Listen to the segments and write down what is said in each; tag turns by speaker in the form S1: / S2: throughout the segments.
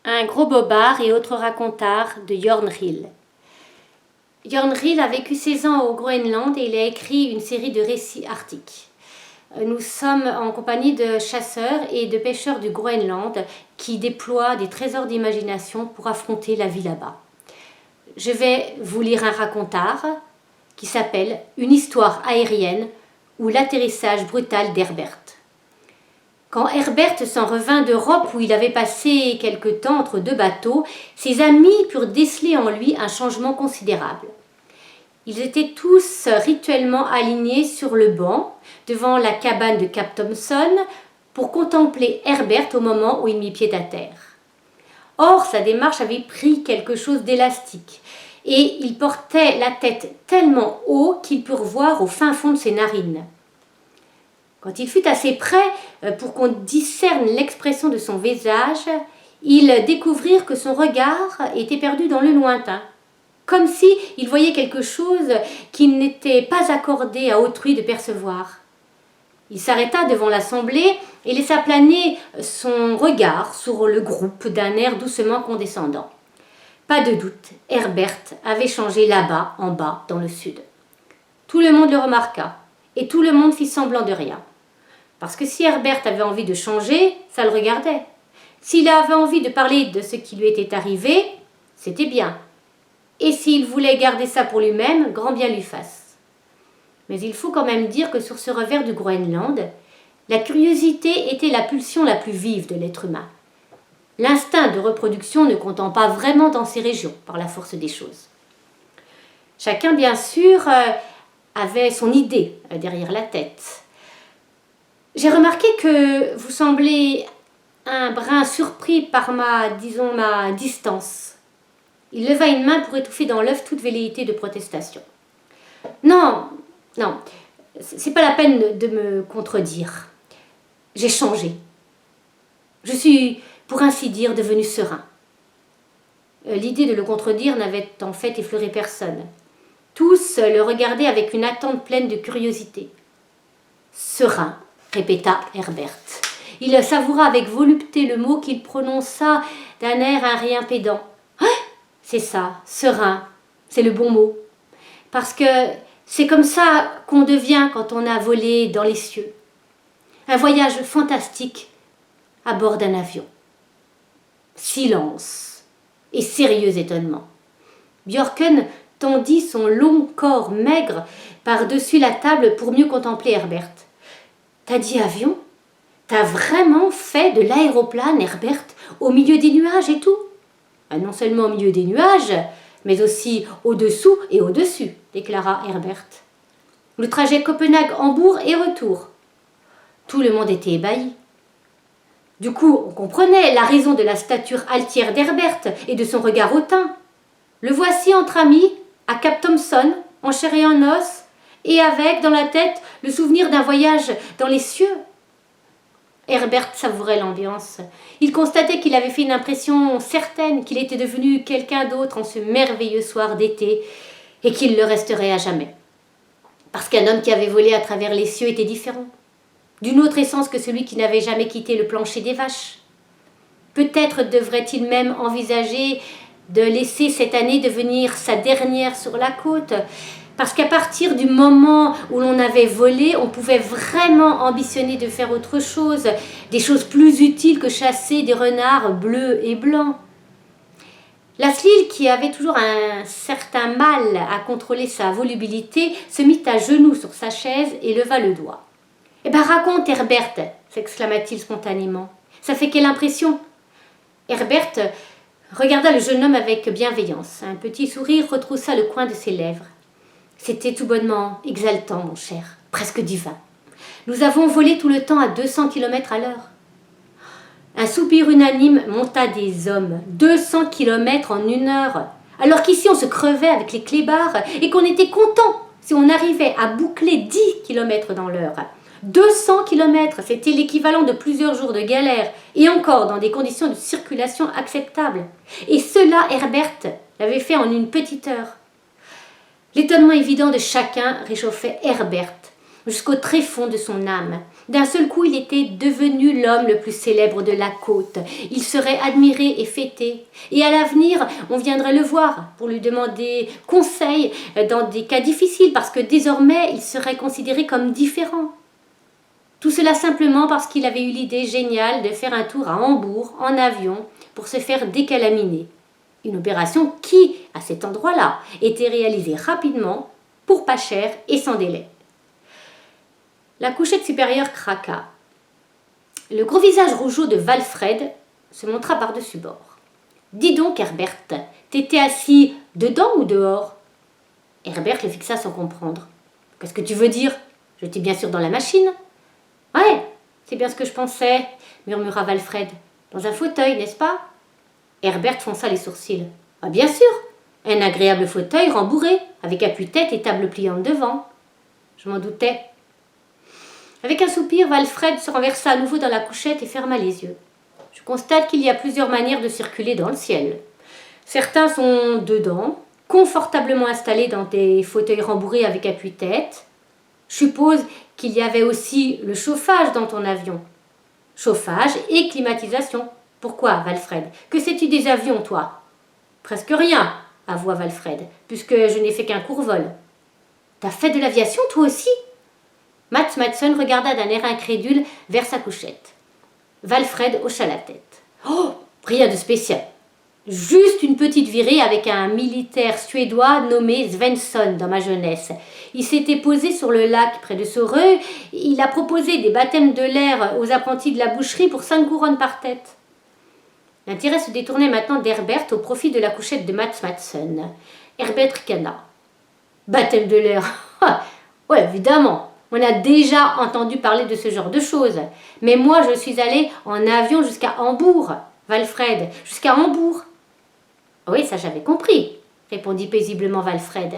S1: Un gros bobard et autres racontars de Jørn Riel. Jørn Riel a vécu 16 ans au Groenland et il a écrit une série de récits arctiques. Nous sommes en compagnie de chasseurs et de pêcheurs du Groenland qui déploient des trésors d'imagination pour affronter la vie là-bas. Je vais vous lire un racontar qui s'appelle « Une histoire aérienne ou l'atterrissage brutal d'Herbert ». Quand Herbert s'en revint d'Europe où il avait passé quelque temps entre deux bateaux, ses amis purent déceler en lui un changement considérable. Ils étaient tous rituellement alignés sur le banc devant la cabane de Cap Thompson pour contempler Herbert au moment où il mit pied à terre. Or, sa démarche avait pris quelque chose d'élastique et il portait la tête tellement haut qu'ils purent voir au fin fond de ses narines. Quand il fut assez près pour qu'on discerne l'expression de son visage, ils découvrirent que son regard était perdu dans le lointain, comme si il voyait quelque chose qu'il n'était pas accordé à autrui de percevoir. Il s'arrêta devant l'assemblée et laissa planer son regard sur le groupe d'un air doucement condescendant. Pas de doute, Herbert avait changé là-bas, en bas, dans le sud. Tout le monde le remarqua, et tout le monde fit semblant de rien. Parce que si Herbert avait envie de changer, ça le regardait. S'il avait envie de parler de ce qui lui était arrivé, c'était bien. Et s'il voulait garder ça pour lui-même, grand bien lui fasse. Mais il faut quand même dire que sur ce revers du Groenland, la curiosité était la pulsion la plus vive de l'être humain. L'instinct de reproduction ne comptant pas vraiment dans ces régions, par la force des choses. Chacun, bien sûr, avait son idée derrière la tête. J'ai remarqué que vous semblez un brin surpris par ma distance. Il leva une main pour étouffer dans l'œuf toute velléité de protestation. Non, c'est pas la peine de me contredire. J'ai changé. Je suis, pour ainsi dire, devenu serein. L'idée de le contredire n'avait en fait effleuré personne. Tous le regardaient avec une attente pleine de curiosité. Serein, répéta Herbert. Il savoura avec volupté le mot qu'il prononça d'un air un rien pédant. Ah, c'est ça, serein, c'est le bon mot. Parce que c'est comme ça qu'on devient quand on a volé dans les cieux. Un voyage fantastique à bord d'un avion. Silence et sérieux étonnement. Björken tendit son long corps maigre par-dessus la table pour mieux contempler Herbert. T'as dit avion? T'as vraiment fait de l'aéroplane, Herbert, au milieu des nuages et tout? Non seulement au milieu des nuages, mais aussi au-dessous et au-dessus, déclara Herbert. Le trajet Copenhague-Hambourg et retour. Tout le monde était ébahi. Du coup, on comprenait la raison de la stature altière d'Herbert et de son regard hautain. Le voici entre amis, à Cap Thompson, en chair et en os, et avec, dans la tête, le souvenir d'un voyage dans les cieux. Herbert savourait l'ambiance. Il constatait qu'il avait fait une impression certaine, qu'il était devenu quelqu'un d'autre en ce merveilleux soir d'été, et qu'il le resterait à jamais. Parce qu'un homme qui avait volé à travers les cieux était différent, d'une autre essence que celui qui n'avait jamais quitté le plancher des vaches. Peut-être devrait-il même envisager de laisser cette année devenir sa dernière sur la côte, parce qu'à partir du moment où l'on avait volé, on pouvait vraiment ambitionner de faire autre chose, des choses plus utiles que chasser des renards bleus et blancs. Lashley, qui avait toujours un certain mal à contrôler sa volubilité, se mit à genoux sur sa chaise et leva le doigt. « Eh ben raconte, Herbert !» s'exclama-t-il spontanément. « Ça fait quelle impression ?» Herbert regarda le jeune homme avec bienveillance. Un petit sourire retroussa le coin de ses lèvres. C'était tout bonnement exaltant, mon cher, presque divin. Nous avons volé tout le temps à 200 km à l'heure. Un soupir unanime monta des hommes. 200 km en 1 heure. Alors qu'ici on se crevait avec les clébards et qu'on était content si on arrivait à boucler 10 km dans l'heure. 200 km, c'était l'équivalent de plusieurs jours de galère et encore dans des conditions de circulation acceptables. Et cela, Herbert l'avait fait en 1 petite heure. L'étonnement évident de chacun réchauffait Herbert. jusqu'au tréfonds de son âme. D'un seul coup, il était devenu l'homme le plus célèbre de la côte. Il serait admiré et fêté. Et à l'avenir, on viendrait le voir pour lui demander conseil dans des cas difficiles, parce que désormais, il serait considéré comme différent. Tout cela simplement parce qu'il avait eu l'idée géniale de faire un tour à Hambourg en avion pour se faire décalaminer. Une opération qui, à cet endroit-là, était réalisée rapidement, pour pas cher et sans délai. La couchette supérieure craqua. Le gros visage rougeau de Walfred se montra par-dessus bord. « Dis donc, Herbert, t'étais assis dedans ou dehors ?» Herbert le fixa sans comprendre. « Qu'est-ce que tu veux dire ? J'étais bien sûr dans la machine. »« Ouais, c'est bien ce que je pensais, » murmura Walfred. « Dans un fauteuil, n'est-ce pas ?» Herbert fronça les sourcils. « Ah, bien sûr, un agréable fauteuil rembourré, avec appuie-tête et table pliante devant. » Je m'en doutais. Avec un soupir, Walfred se renversa à nouveau dans la couchette et ferma les yeux. Je constate qu'il y a plusieurs manières de circuler dans le ciel. Certains sont dedans, confortablement installés dans des fauteuils rembourrés avec appuie-tête. Je suppose qu'il y avait aussi le chauffage dans ton avion. Chauffage et climatisation. Pourquoi, Walfred? Que sais-tu des avions, toi? Presque rien, avoua Walfred, puisque je n'ai fait qu'un court vol. T'as fait de l'aviation, toi aussi? Mads Mattsson regarda d'un air incrédule vers sa couchette. Walfred hocha la tête. Oh, rien de spécial. Juste une petite virée avec un militaire suédois nommé Svensson dans ma jeunesse. Il s'était posé sur le lac près de Sorø. Il a proposé des baptêmes de l'air aux apprentis de la boucherie pour 5 couronnes par tête. L'intérêt se détournait maintenant d'Herbert au profit de la couchette de Mads Mattsson. Herbert ricana. Baptême de l'air. Ouais, évidemment. On a déjà entendu parler de ce genre de choses. Mais moi, je suis allé en avion jusqu'à Hambourg, Walfred, jusqu'à Hambourg. Oui, ça j'avais compris, répondit paisiblement Walfred.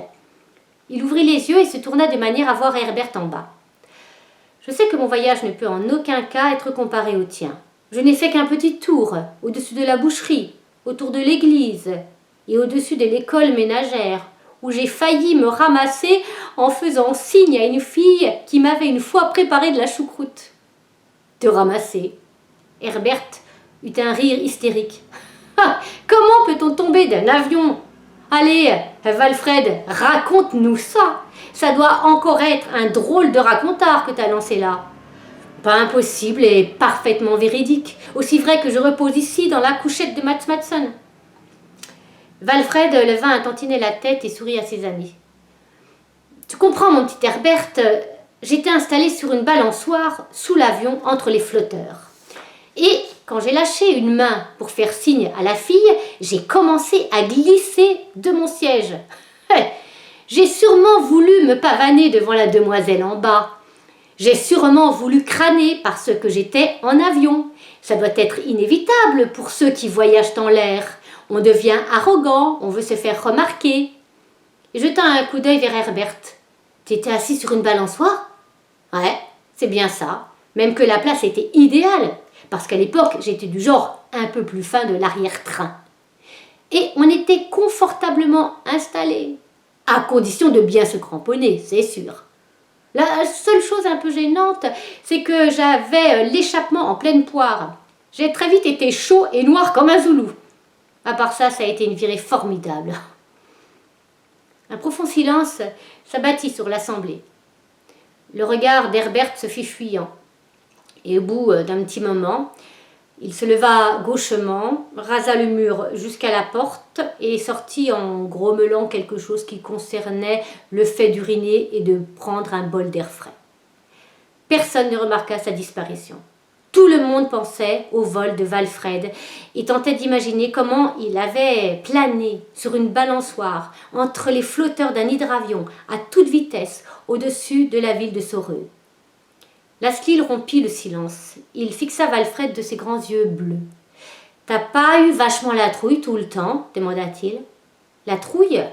S1: Il ouvrit les yeux et se tourna de manière à voir Herbert en bas. Je sais que mon voyage ne peut en aucun cas être comparé au tien. Je n'ai fait qu'un petit tour, au-dessus de la boucherie, autour de l'église et au-dessus de l'école ménagère, où j'ai failli me ramasser en faisant signe à une fille qui m'avait une fois préparé de la choucroute. Te ramasser. Herbert eut un rire hystérique. Ah, comment peut-on tomber d'un avion? Allez, Walfred, raconte-nous ça. Ça doit encore être un drôle de racontard que t'as lancé là. Pas impossible et parfaitement véridique. Aussi vrai que je repose ici dans la couchette de Mads Mattsson. Walfred leva un tantinet la tête et sourit à ses amis. Tu comprends, mon petit Herbert, j'étais installé sur une balançoire sous l'avion entre les flotteurs. Et quand j'ai lâché une main pour faire signe à la fille, j'ai commencé à glisser de mon siège. J'ai sûrement voulu me pavaner devant la demoiselle en bas. J'ai sûrement voulu crâner parce que j'étais en avion. Ça doit être inévitable pour ceux qui voyagent en l'air. On devient arrogant, on veut se faire remarquer. Et jetant un coup d'œil vers Herbert. T'étais assis sur une balançoire? Ouais, c'est bien ça. Même que la place était idéale. Parce qu'à l'époque, j'étais du genre un peu plus fin de l'arrière-train. Et on était confortablement installés. À condition de bien se cramponner, c'est sûr. La seule chose un peu gênante, c'est que j'avais l'échappement en pleine poire. J'ai très vite été chaud et noir comme un zoulou. À part ça, ça a été une virée formidable. Un profond silence s'abattit sur l'assemblée. Le regard d'Herbert se fit fuyant. Et au bout d'un petit moment, il se leva gauchement, rasa le mur jusqu'à la porte et sortit en grommelant quelque chose qui concernait le fait d'uriner et de prendre un bol d'air frais. Personne ne remarqua sa disparition. Tout le monde pensait au vol de Walfred et tentait d'imaginer comment il avait plané sur une balançoire entre les flotteurs d'un hydravion à toute vitesse au-dessus de la ville de Sorø. Lascelles rompit le silence. Il fixa Walfred de ses grands yeux bleus. « T'as pas eu vachement la trouille tout le temps ?» demanda-t-il. « La trouille ?»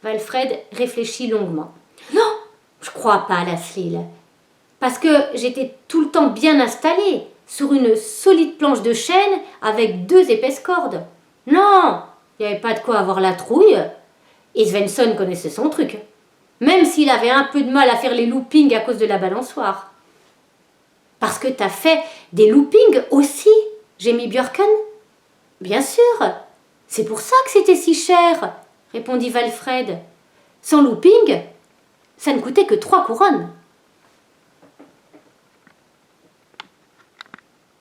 S1: Walfred réfléchit longuement. « Non, je crois pas, Lascelles. Parce que j'étais tout le temps bien installé sur une solide planche de chêne avec 2 épaisses cordes. Non, il n'y avait pas de quoi avoir la trouille. Et Svensson connaissait son truc. même s'il avait un peu de mal à faire les loopings à cause de la balançoire. Parce que t'as fait des loopings aussi, gémit Björken. Bien sûr, c'est pour ça que c'était si cher, répondit Valfred. Sans looping, ça ne coûtait que 3 couronnes.